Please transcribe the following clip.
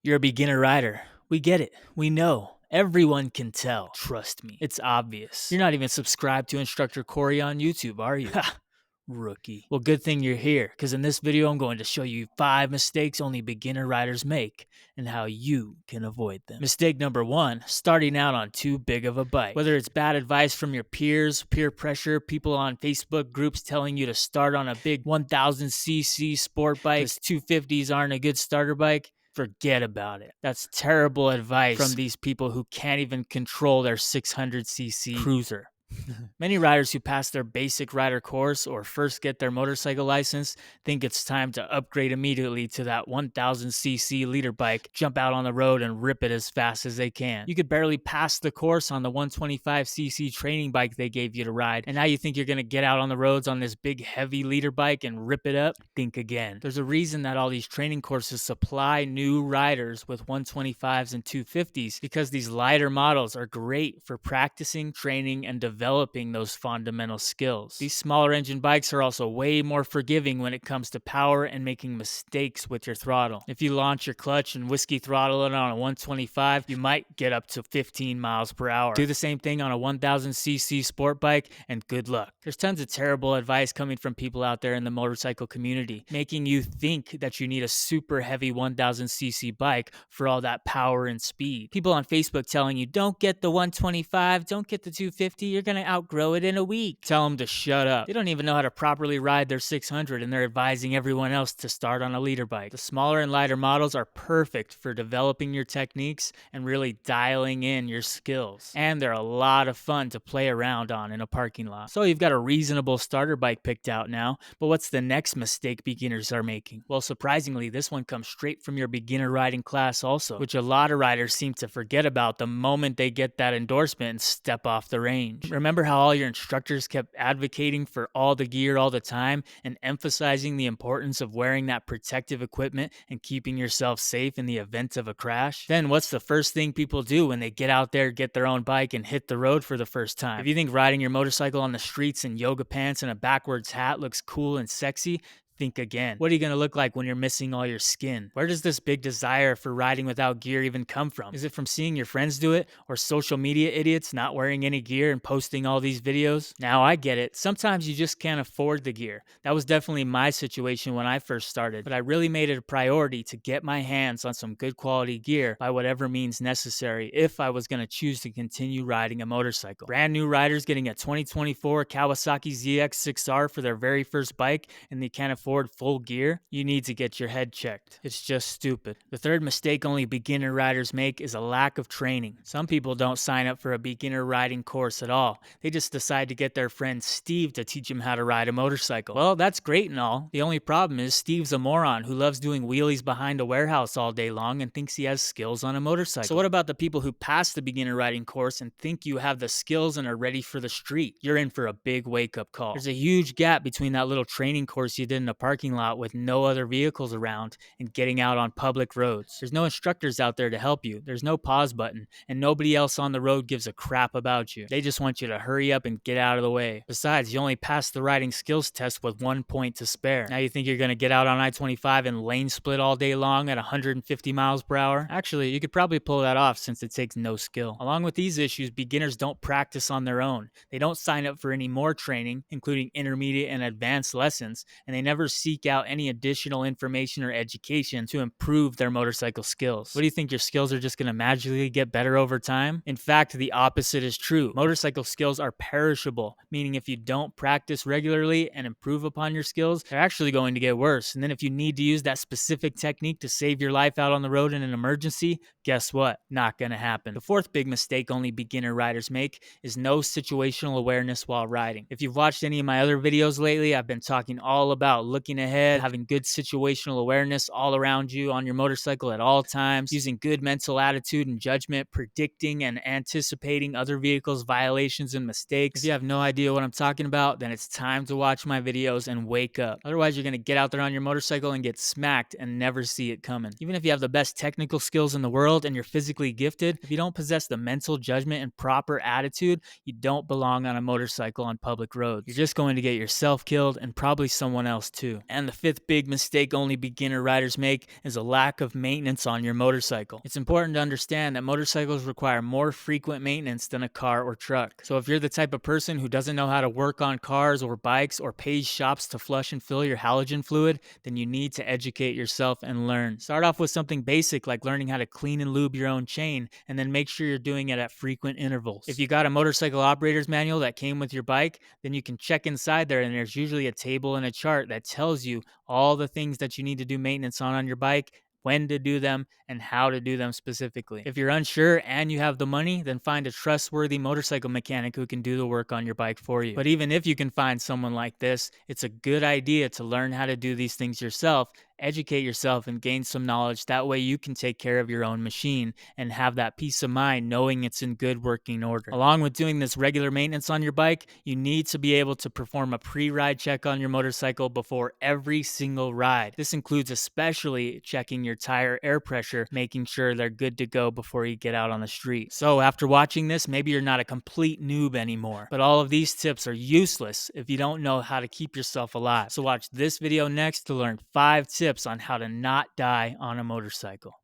You're a beginner rider. We get it. We know. Everyone can tell. Trust me. It's obvious. You're not even subscribed to Instructor Cory on YouTube, are you? Ha! Rookie. Well, good thing you're here, because in this video, I'm going to show you 5 mistakes only beginner riders make and how you can avoid them. Mistake number 1, starting out on too big of a bike. Whether it's bad advice from your peers, peer pressure, people on Facebook groups telling you to start on a big 1000cc sport bike, because 250s aren't a good starter bike, forget about it. That's terrible advice from these people who can't even control their 600cc cruiser. Many riders who pass their basic rider course or first get their motorcycle license think it's time to upgrade immediately to that 1000cc leader bike, jump out on the road and rip it as fast as they can. You could barely pass the course on the 125cc training bike they gave you to ride, and now you think you're going to get out on the roads on this big heavy leader bike and rip it up? Think again. There's a reason that all these training courses supply new riders with 125s and 250s, because these lighter models are great for practicing, training, and developing those fundamental skills. These smaller engine bikes are also way more forgiving when it comes to power and making mistakes with your throttle. If you launch your clutch and whiskey throttle it on a 125, you might get up to 15 miles per hour. Do the same thing on a 1000cc sport bike and good luck. There's tons of terrible advice coming from people out there in the motorcycle community, making you think that you need a super heavy 1000cc bike for all that power and speed. People on Facebook telling you, don't get the 125, don't get the 250, you're going to outgrow it in a week. Tell them to shut up. They don't even know how to properly ride their 600, and they're advising everyone else to start on a leader bike. The smaller and lighter models are perfect for developing your techniques and really dialing in your skills. And they're a lot of fun to play around on in a parking lot. So you've got a reasonable starter bike picked out now, but what's the next mistake beginners are making? Well, surprisingly, this one comes straight from your beginner riding class also, which a lot of riders seem to forget about the moment they get that endorsement and step off the range. Remember how all your instructors kept advocating for all the gear all the time and emphasizing the importance of wearing that protective equipment and keeping yourself safe in the event of a crash? Then what's the first thing people do when they get out there, get their own bike, and hit the road for the first time? If you think riding your motorcycle on the streets in yoga pants and a backwards hat looks cool and sexy, think again. What are you going to look like when you're missing all your skin? Where does this big desire for riding without gear even come from? Is it from seeing your friends do it, or social media idiots not wearing any gear and posting all these videos? Now I get it. Sometimes you just can't afford the gear. That was definitely my situation when I first started, but I really made it a priority to get my hands on some good quality gear by whatever means necessary if I was going to choose to continue riding a motorcycle. Brand new riders getting a 2024 Kawasaki ZX6R for their very first bike and they can't afford full gear, you need to get your head checked. It's just stupid. The third mistake only beginner riders make is a lack of training. Some people don't sign up for a beginner riding course at all. They just decide to get their friend Steve to teach them how to ride a motorcycle. Well, that's great and all. The only problem is Steve's a moron who loves doing wheelies behind a warehouse all day long and thinks he has skills on a motorcycle. So what about the people who pass the beginner riding course and think you have the skills and are ready for the street? You're in for a big wake-up call. There's a huge gap between that little training course you did in a parking lot with no other vehicles around and getting out on public roads. There's no instructors out there to help you. There's no pause button, and nobody else on the road gives a crap about you. They just want you to hurry up and get out of the way. Besides, you only passed the riding skills test with 1 point to spare. Now you think you're going to get out on I-25 and lane split all day long at 150 miles per hour? Actually, you could probably pull that off since it takes no skill. Along with these issues, beginners don't practice on their own. They don't sign up for any more training, including intermediate and advanced lessons, and they never seek out any additional information or education to improve their motorcycle skills. What do you think, your skills are just going to magically get better over time? In fact, the opposite is true. Motorcycle skills are perishable, meaning if you don't practice regularly and improve upon your skills, they're actually going to get worse. And then if you need to use that specific technique to save your life out on the road in an emergency, guess what? Not going to happen. The fourth big mistake only beginner riders make is no situational awareness while riding. If you've watched any of my other videos lately, I've been talking all about looking ahead, having good situational awareness all around you on your motorcycle at all times, using good mental attitude and judgment, predicting and anticipating other vehicles' violations and mistakes. If you have no idea what I'm talking about, then it's time to watch my videos and wake up. Otherwise, you're going to get out there on your motorcycle and get smacked and never see it coming. Even if you have the best technical skills in the world and you're physically gifted, if you don't possess the mental judgment and proper attitude, you don't belong on a motorcycle on public roads. You're just going to get yourself killed and probably someone else too. too. And the fifth big mistake only beginner riders make is a lack of maintenance on your motorcycle. It's important to understand that motorcycles require more frequent maintenance than a car or truck. So if you're the type of person who doesn't know how to work on cars or bikes or pays shops to flush and fill your halogen fluid, then you need to educate yourself and learn. Start off with something basic like learning how to clean and lube your own chain, and then make sure you're doing it at frequent intervals. If you got a motorcycle operator's manual that came with your bike, then you can check inside there, and there's usually a table and a chart that tells you all the things that you need to do maintenance on your bike, when to do them, and how to do them specifically. If you're unsure and you have the money, then find a trustworthy motorcycle mechanic who can do the work on your bike for you. But even if you can find someone like this, it's a good idea to learn how to do these things yourself, educate yourself, and gain some knowledge. That way you can take care of your own machine and have that peace of mind knowing it's in good working order. Along with doing this regular maintenance on your bike, you need to be able to perform a pre-ride check on your motorcycle before every single ride. This includes especially checking your tire air pressure, making sure they're good to go before you get out on the street. So after watching this, maybe you're not a complete noob anymore, but all of these tips are useless if you don't know how to keep yourself alive. So watch this video next to learn 5 tips on how to not die on a motorcycle.